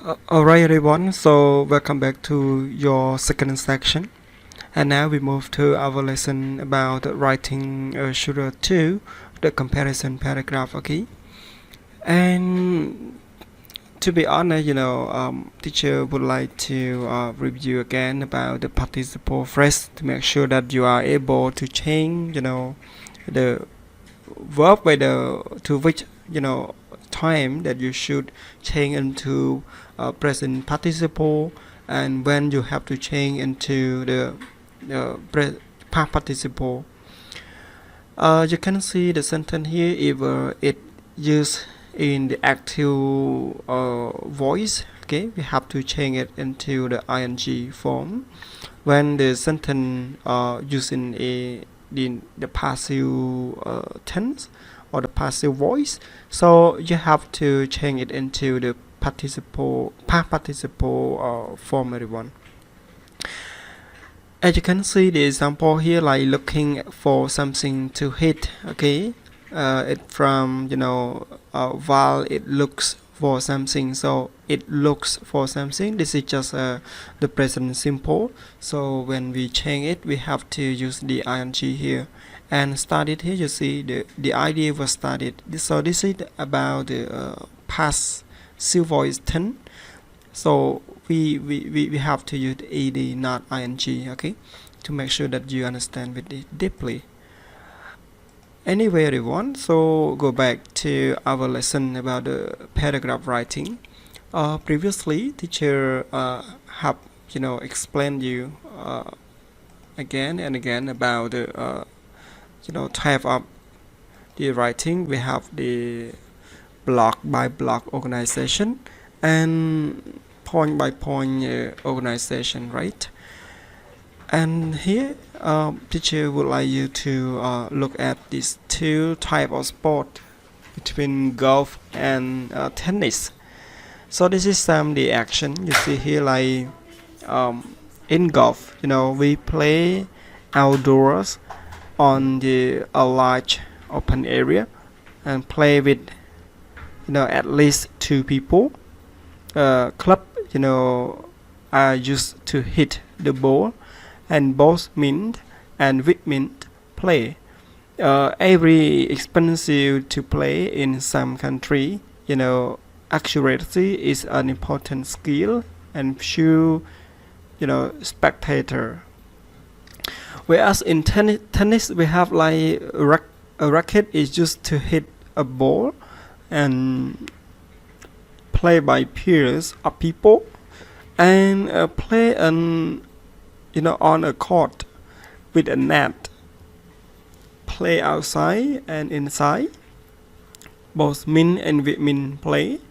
Alright everyone, so welcome back to your second section, and now we move to our lesson about writing shooter 2, the comparison paragraph. Okay, and to be honest, teacher would like to review again about the participle phrase to make sure that you are able to change the verb by the to which time that you should change into present participle, and when you have to change into the past participle. You can see the sentence here if it used in the active voice. Okay, we have to change it into the ing form. When the sentence using the passive tense or the passive voice, so you have to change it into the participle past participle form, everyone. As you can see the example here, like looking for something to hit. Okay, it from while it looks for something, so it looks for something. This is just the present simple, so when we change it we have to use the ing here. And started here, you see the idea was started. So this is about the past voice tense, so we have to use ed, not ing. Okay, to make sure that you understand it deeply. Anyway everyone, so go back to our lesson about the paragraph writing. Previously teacher have explained you again and again about the type of the writing. We have the block by block organization and point by point organization, right? And here teacher would like you to look at these two type of sport between golf and tennis. So this is some the action you see here, like in golf, we play outdoors on the a large open area and play with at least two people. Club are used to hit the ball, and both men and women play. Every expensive to play in some country, accuracy is an important skill and few spectator. Whereas in tennis we have like a racket is used to hit a ball and play by pairs of people, and play on a court with a net, play outside and inside. Both men and women play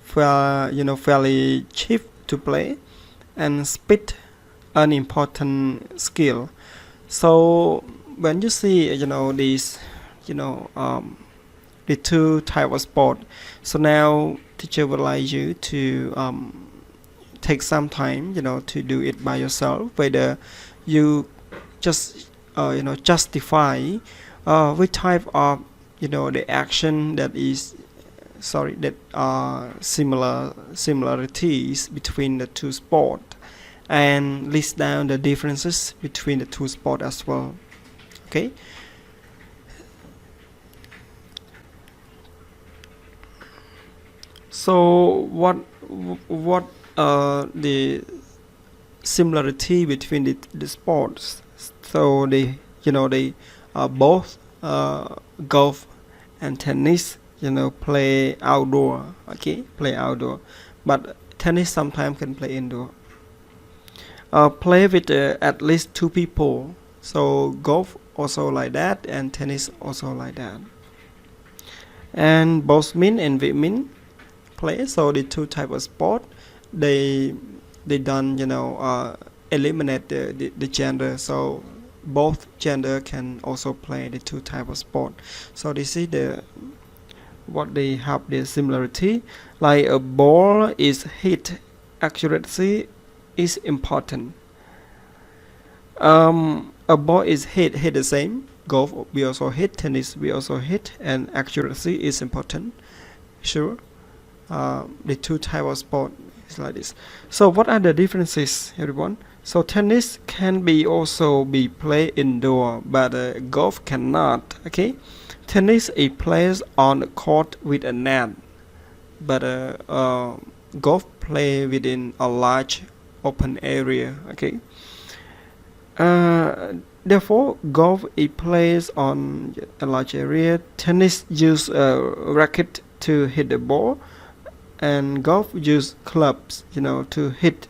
fairly cheap to play, and speed an important skill. So when you see these the two type of sport, so now teacher would like you to take some time to do it by yourself, whether you just justify which type of the action that is that are similarities between the two sport, and list down the differences between the two sport as well. Okay, so what the similarity between the sports? So they both golf and tennis play outdoor. Okay, play outdoor, but tennis sometimes can play indoor. Play with at least two people, so golf also like that and tennis also like that. And both men and women play, so the two type of sport, they don't eliminate the gender, so both gender can also play the two type of sport. So this is what they have the similarity, like a ball is hit, accuracy is important. A ball is hit the same, golf we also hit, tennis we also hit, and accuracy is important. Sure, the two type of sport It's like this. So what are the differences, everyone? So tennis can be also be played indoor, but golf cannot. Okay, tennis is played on a court with a net, but golf play within a large open area. Okay, therefore golf is played on a large area. Tennis use a racket to hit the ball, and golf use clubs, to hit,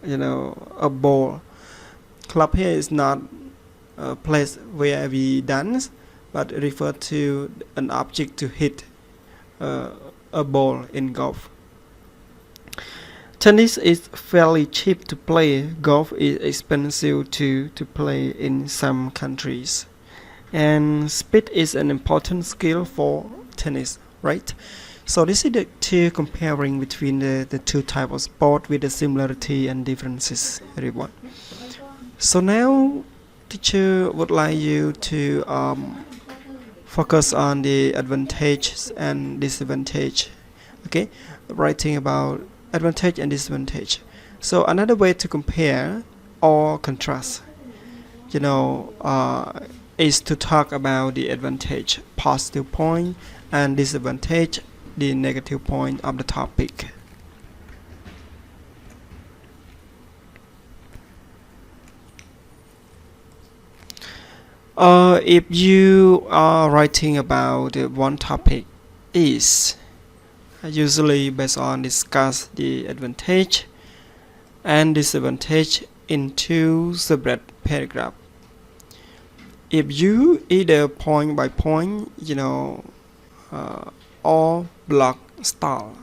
a ball. Club here is not a place where we dance, but refer to an object to hit a ball in golf. Tennis is fairly cheap to play. Golf is expensive to play in some countries. And speed is an important skill for tennis, right? So this is the two comparing between the two types of sport with the similarity and differences, everyone. So now teacher would like you to focus on the advantages and disadvantage. Okay, writing about advantage and disadvantage. So another way to compare or contrast, is to talk about the advantage, positive point, and disadvantage, the negative point of the topic. If you are writing about one topic, is usually based on discuss the advantage and disadvantage in two separate paragraphs. If you either point by point, or block style.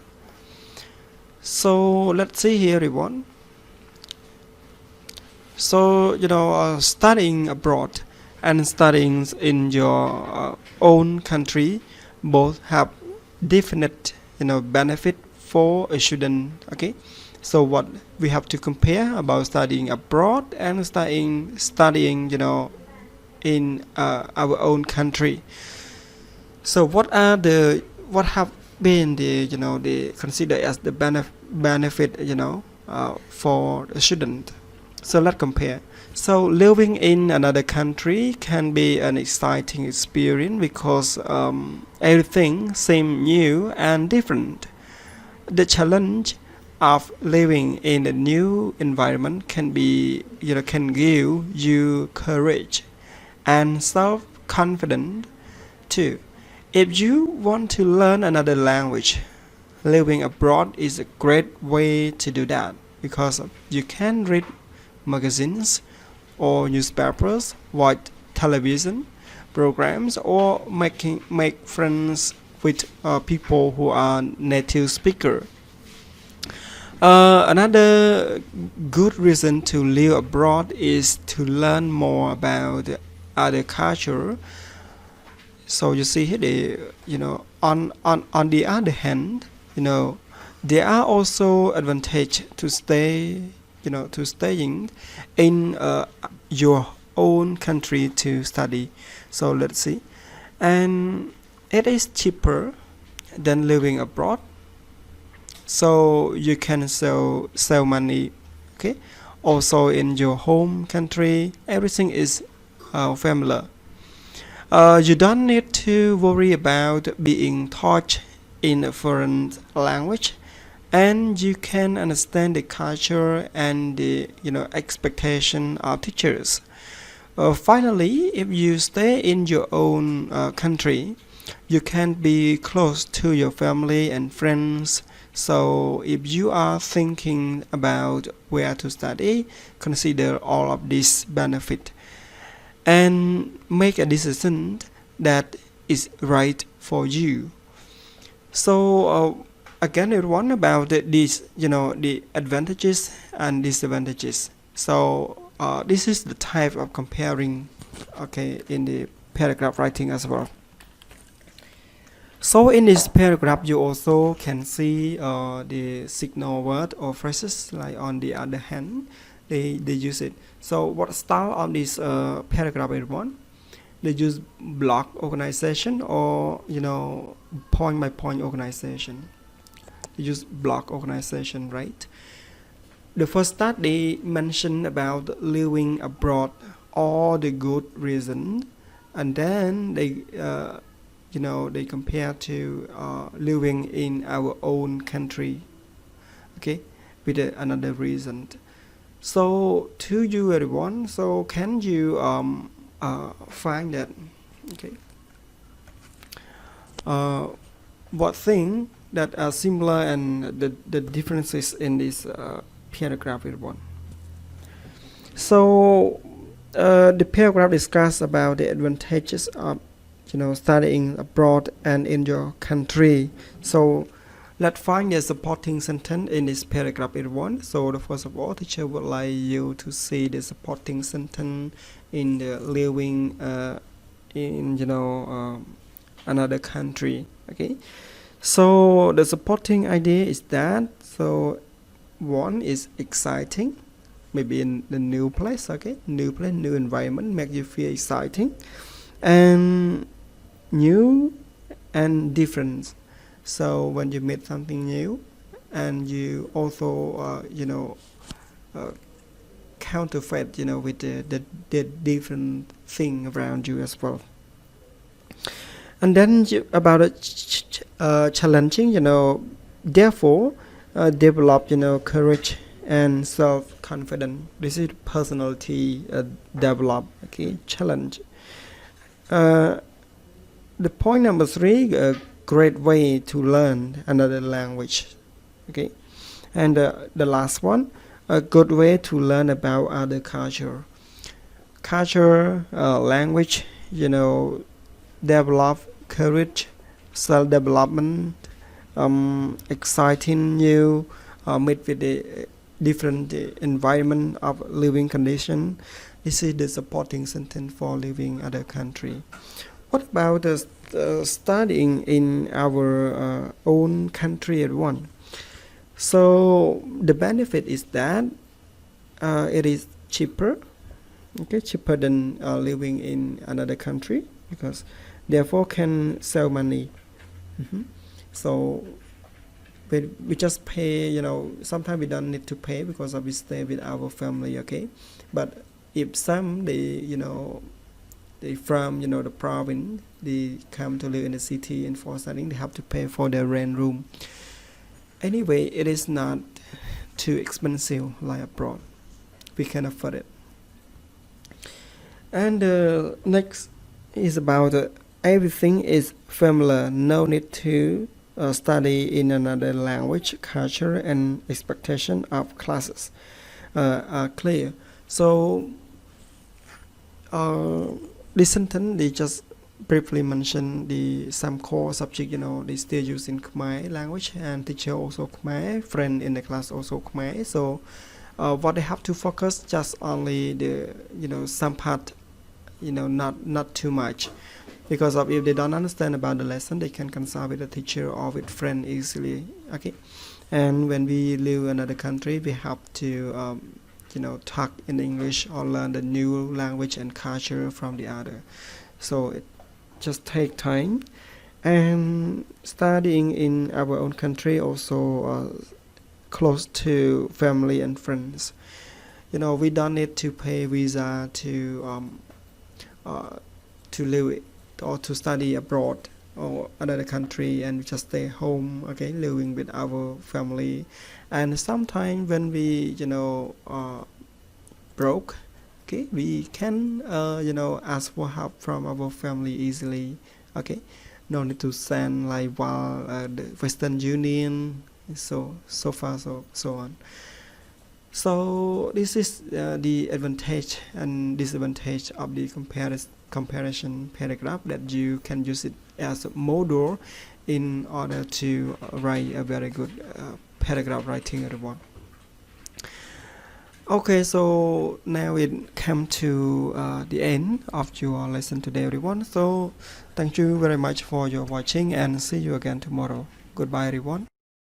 So let's see here, everyone. So studying abroad and studying in your own country both have definite benefit for a student. Okay, so what we have to compare about studying abroad and studying in our own country. So what have been the considered as the benefit for a student. So let's compare. So living in another country can be an exciting experience because everything seems new and different. The challenge of living in a new environment can give you courage and self-confidence too. If you want to learn another language, living abroad is a great way to do that because you can read magazines or newspapers, watch television programs, or make friends with people who are native speakers. Another good reason to live abroad is to learn more about other culture. So you see here, on the other hand, there are also advantage to staying in your own country to study. So let's see, and it is cheaper than living abroad. So you can save money. Okay, also in your home country, everything is familiar. You don't need to worry about being taught in a foreign language, and you can understand the culture and the expectation of teachers. Finally, if you stay in your own country, you can be close to your family and friends. So if you are thinking about where to study, consider all of these benefits and make a decision that is right for you. So again, everyone, about these, the advantages and disadvantages. So this is the type of comparing, okay, in the paragraph writing as well. So in this paragraph, you also can see the signal word or phrases, like on the other hand, they use it. So what style of this paragraph, everyone? They use block organization or point by point organization. use blog organization, right? The first study mentioned about living abroad, all the good reasons, and then they they compare to living in our own country, okay, with another reason. So to you everyone, so can you find that, okay, what thing that are similar and the differences in this paragraph everyone? So the paragraph discuss about the advantages of studying abroad and in your country. So let's find the supporting sentence in this paragraph everyone. So the first of all, teacher would like you to see the supporting sentence in the living in another country, okay. So the supporting idea is that, so one is exciting, maybe in the new place, okay, new place, new environment make you feel exciting, and new and different. So when you meet something new, and you also counterfeit with the different thing around you as well. And then about challenging, therefore develop courage and self-confidence. This is personality develop, okay, challenge. The point number 3, a great way to learn another language, okay. And the last one, a good way to learn about other culture, language, develop courage, self-development, exciting new, meet with the different environment of living condition. This is the supporting sentence for living other country. What about studying in our own country at one? So the benefit is that it is cheaper, okay, cheaper than living in another country, because therefore can save money. So we just pay, sometimes we don't need to pay because we stay with our family, okay. But if some they from the province, they come to live in the city, and for studying they have to pay for their rent room. Anyway, it is not too expensive like abroad. We can afford it. And next is about everything is familiar, no need to study in another language, culture, and expectation of classes are clear. So this sentence, they just briefly mention some core subject, they still use in Khmer language, and teacher also Khmer, friend in the class also Khmer. So what they have to focus just only the some part, not too much, because of if they don't understand about the lesson, they can consult with the teacher or with friend easily, okay. And when we live in another country, we have to talk in English or learn the new language and culture from the other. So it just take time. And studying in our own country also close to family and friends. We don't need to pay visa to live or to study abroad or another country, and we just stay home, okay, living with our family. And sometimes when we broke, okay, we can ask for help from our family easily, okay. No need to send like while the Western Union, so far so on. So this is the advantage and disadvantage of the comparison paragraph, that you can use it as a model in order to write a very good paragraph writing everyone. Okay, so now it come to the end of your lesson today everyone. So thank you very much for your watching, and see you again tomorrow. Goodbye everyone.